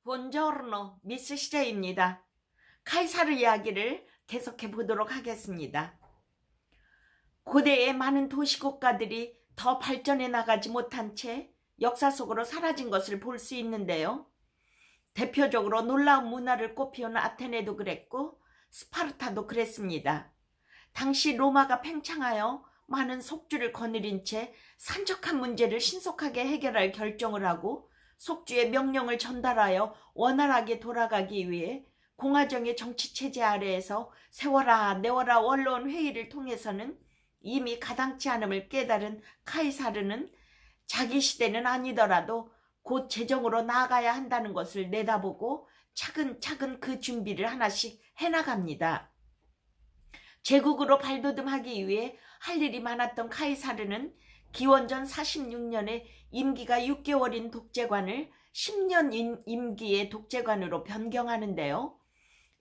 본조르노 미스 시제입니다. 카이사르 이야기를 계속해 보도록 하겠습니다. 고대의 많은 도시국가들이 더 발전해 나가지 못한 채 역사 속으로 사라진 것을 볼 수 있는데요. 대표적으로 놀라운 문화를 꽃피우는 아테네도 그랬고 스파르타도 그랬습니다. 당시 로마가 팽창하여 많은 속주를 거느린 채 산적한 문제를 신속하게 해결할 결정을 하고 속주의 명령을 전달하여 원활하게 돌아가기 위해 공화정의 정치체제 아래에서 세워라 내워라 원로원 회의를 통해서는 이미 가당치 않음을 깨달은 카이사르는 자기 시대는 아니더라도 곧 제정으로 나아가야 한다는 것을 내다보고 차근차근 그 준비를 하나씩 해나갑니다. 제국으로 발돋움하기 위해 할 일이 많았던 카이사르는 기원전 46년에 임기가 6개월인 독재관을 10년 임기의 독재관으로 변경하는데요.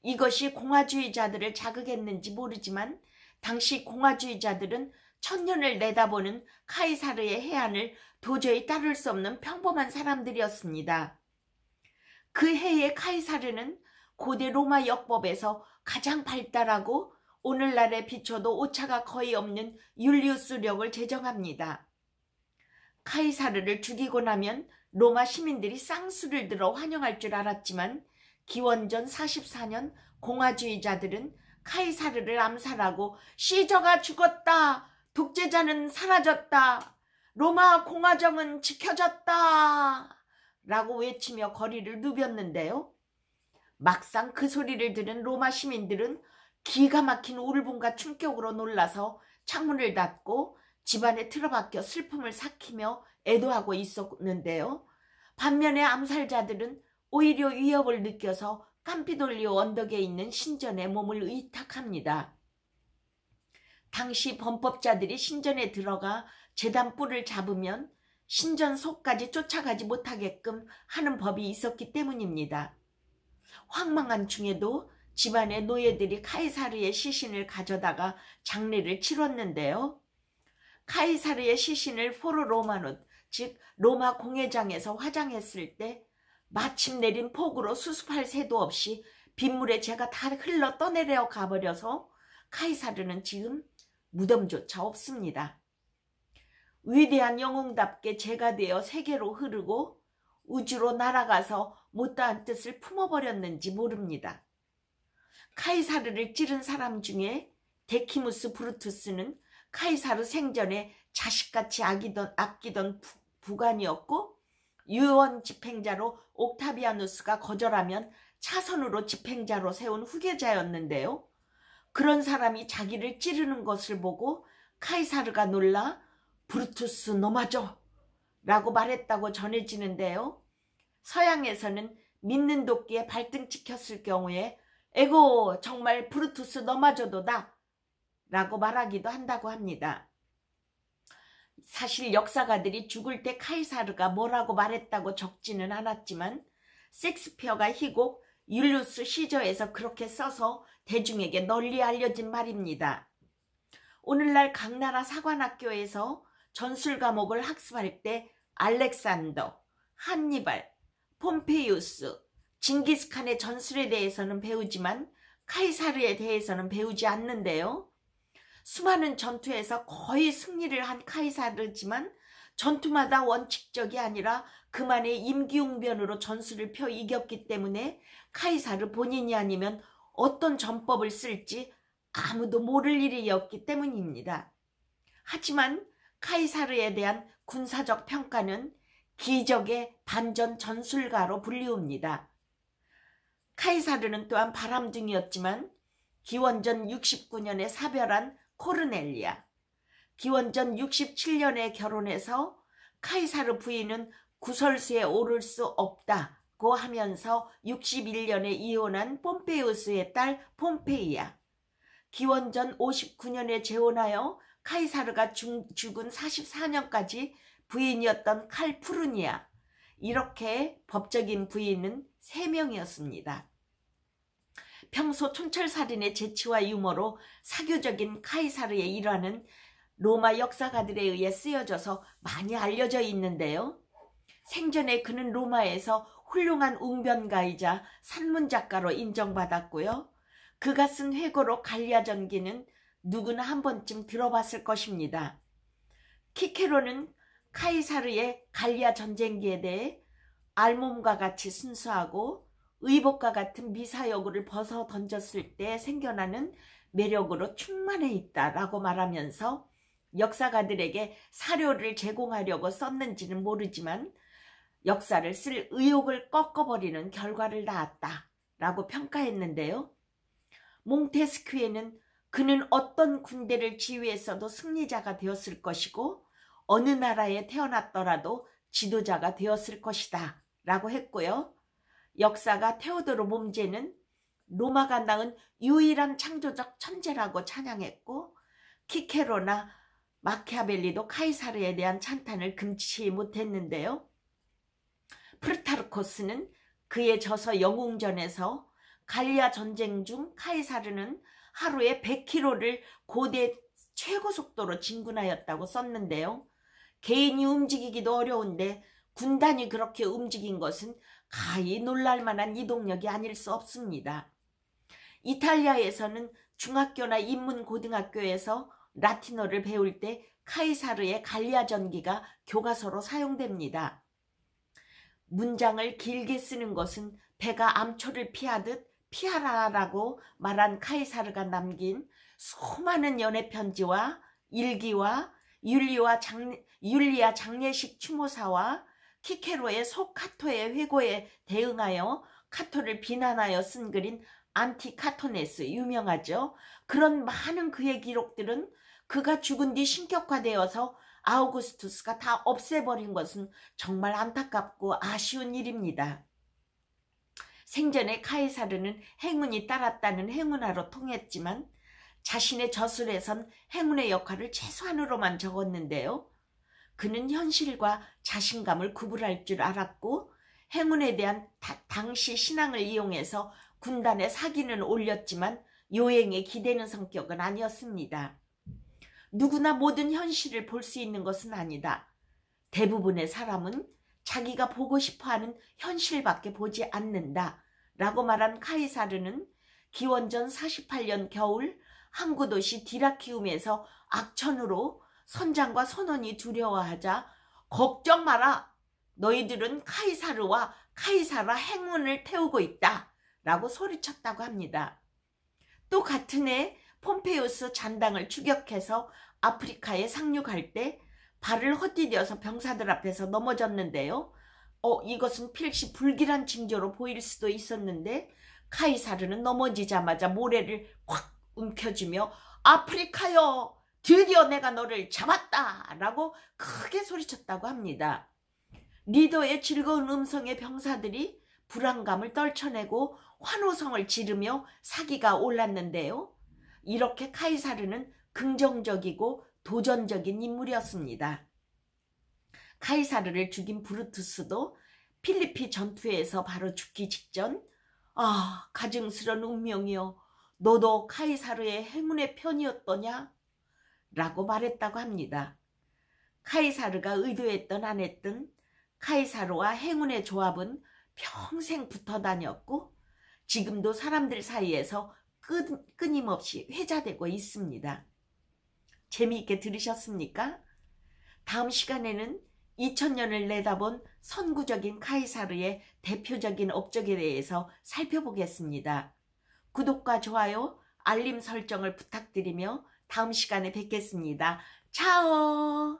이것이 공화주의자들을 자극했는지 모르지만 당시 공화주의자들은 천년을 내다보는 카이사르의 해안을 도저히 따를 수 없는 평범한 사람들이었습니다. 그 해의 카이사르는 고대 로마 역법에서 가장 발달하고 오늘날에 비춰도 오차가 거의 없는 율리우스령을 제정합니다. 카이사르를 죽이고 나면 로마 시민들이 쌍수를 들어 환영할 줄 알았지만 기원전 44년 공화주의자들은 카이사르를 암살하고 시저가 죽었다! 독재자는 사라졌다! 로마 공화정은 지켜졌다! 라고 외치며 거리를 누볐는데요. 막상 그 소리를 들은 로마 시민들은 기가 막힌 울분과 충격으로 놀라서 창문을 닫고 집안에 틀어박혀 슬픔을 삭히며 애도하고 있었는데요. 반면에 암살자들은 오히려 위협을 느껴서 캄피돌리오 언덕에 있는 신전에 몸을 의탁합니다. 당시 범법자들이 신전에 들어가 제단 뿔을 잡으면 신전 속까지 쫓아가지 못하게끔 하는 법이 있었기 때문입니다. 황망한 중에도 집안의 노예들이 카이사르의 시신을 가져다가 장례를 치렀는데요. 카이사르의 시신을 포로 로마노, 즉 로마 공회장에서 화장했을 때 마침 내린 폭우로 수습할 새도 없이 빗물에 제가 다 흘러 떠내려 가버려서 카이사르는 지금 무덤조차 없습니다. 위대한 영웅답게 제가 되어 세계로 흐르고 우주로 날아가서 못다한 뜻을 품어버렸는지 모릅니다. 카이사르를 찌른 사람 중에 데키무스 브루투스는 카이사르 생전에 자식같이 아끼던 부관이었고 유언 집행자로 옥타비아누스가 거절하면 차선으로 집행자로 세운 후계자였는데요. 그런 사람이 자기를 찌르는 것을 보고 카이사르가 놀라 브루투스 너마저 라고 말했다고 전해지는데요. 서양에서는 믿는 도끼에 발등 찍혔을 경우에 에고 정말 브루투스 너마저도다 라고 말하기도 한다고 합니다. 사실 역사가들이 죽을 때 카이사르가 뭐라고 말했다고 적지는 않았지만 셰익스피어가 희곡 율리우스 시저에서 그렇게 써서 대중에게 널리 알려진 말입니다. 오늘날 각 나라 사관학교에서 전술 과목을 학습할 때 알렉산더, 한니발, 폼페이우스, 징기스칸의 전술에 대해서는 배우지만 카이사르에 대해서는 배우지 않는데요. 수많은 전투에서 거의 승리를 한 카이사르지만 전투마다 원칙적이 아니라 그만의 임기응변으로 전술을 펴 이겼기 때문에 카이사르 본인이 아니면 어떤 전법을 쓸지 아무도 모를 일이었기 때문입니다. 하지만 카이사르에 대한 군사적 평가는 기적의 반전 전술가로 불리웁니다. 카이사르는 또한 바람둥이였지만 기원전 69년에 사별한 코르넬리아, 기원전 67년에 결혼해서 카이사르 부인은 구설수에 오를 수 없다고 하면서 61년에 이혼한 폼페이우스의 딸 폼페이아, 기원전 59년에 재혼하여 카이사르가 죽은 44년까지 부인이었던 칼푸르니아, 이렇게 법적인 부인은 3명이었습니다. 평소 촌철살인의 재치와 유머로 사교적인 카이사르의 일화는 로마 역사가들에 의해 쓰여져서 많이 알려져 있는데요. 생전에 그는 로마에서 훌륭한 웅변가이자 산문작가로 인정받았고요. 그가 쓴 회고록 갈리아전기는 누구나 한 번쯤 들어봤을 것입니다. 키케로는 카이사르의 갈리아 전쟁기에 대해 알몸과 같이 순수하고 의복과 같은 미사여구를 벗어 던졌을 때 생겨나는 매력으로 충만해 있다라고 말하면서 역사가들에게 사료를 제공하려고 썼는지는 모르지만 역사를 쓸 의욕을 꺾어버리는 결과를 낳았다라고 평가했는데요. 몽테스큐에는 그는 어떤 군대를 지휘했어도 승리자가 되었을 것이고 어느 나라에 태어났더라도 지도자가 되었을 것이다 라고 했고요. 역사가 테오도르 몬제는 로마가 낳은 유일한 창조적 천재라고 찬양했고 키케로나 마키아벨리도 카이사르에 대한 찬탄을 금치 못했는데요. 프루타르코스는 그의 저서 영웅전에서 갈리아 전쟁 중 카이사르는 하루에 100km를 고대 최고 속도로 진군하였다고 썼는데요. 개인이 움직이기도 어려운데 군단이 그렇게 움직인 것은 가히 놀랄만한 이동력이 아닐 수 없습니다. 이탈리아에서는 중학교나 인문고등학교에서 라틴어를 배울 때 카이사르의 갈리아 전기가 교과서로 사용됩니다. 문장을 길게 쓰는 것은 배가 암초를 피하듯 피하라라고 말한 카이사르가 남긴 수많은 연애편지와 일기와 율리아 장례식 추모사와 키케로의 소카토의 회고에 대응하여 카토를 비난하여 쓴 글인 안티카토네스 유명하죠. 그런 많은 그의 기록들은 그가 죽은 뒤 신격화되어서 아우구스투스가 다 없애버린 것은 정말 안타깝고 아쉬운 일입니다. 생전에 카이사르는 행운이 따랐다는 행운아로 통했지만 자신의 저술에선 행운의 역할을 최소한으로만 적었는데요. 그는 현실과 자신감을 구분할 줄 알았고 행운에 대한 당시 신앙을 이용해서 군단에 사기는 올렸지만 요행에 기대는 성격은 아니었습니다. 누구나 모든 현실을 볼 수 있는 것은 아니다. 대부분의 사람은 자기가 보고 싶어하는 현실밖에 보지 않는다 라고 말한 카이사르는 기원전 48년 겨울 항구 도시 디라키움에서 악천후로 선장과 선원이 두려워하자 걱정 마라. 너희들은 카이사르와 카이사라 행운을 태우고 있다 라고 소리쳤다고 합니다. 또 같은 해 폼페이우스 잔당을 추격해서 아프리카에 상륙할 때 발을 헛디뎌서 병사들 앞에서 넘어졌는데요. 이것은 필시 불길한 징조로 보일 수도 있었는데 카이사르는 넘어지자마자 모래를 확 움켜쥐며 아프리카여 드디어 내가 너를 잡았다 라고 크게 소리쳤다고 합니다. 리더의 즐거운 음성의 병사들이 불안감을 떨쳐내고 환호성을 지르며 사기가 올랐는데요. 이렇게 카이사르는 긍정적이고 도전적인 인물이었습니다. 카이사르를 죽인 브루투스도 필리피 전투에서 바로 죽기 직전 가증스런 운명이여 너도 카이사르의 행운의 편이었더냐? 라고 말했다고 합니다. 카이사르가 의도했던 안 했던 카이사르와 행운의 조합은 평생 붙어 다녔고 지금도 사람들 사이에서 끊임없이 회자되고 있습니다. 재미있게 들으셨습니까? 다음 시간에는 2000년을 내다본 선구적인 카이사르의 대표적인 업적에 대해서 살펴보겠습니다. 구독과 좋아요, 알림 설정을 부탁드리며 다음 시간에 뵙겠습니다. 차오!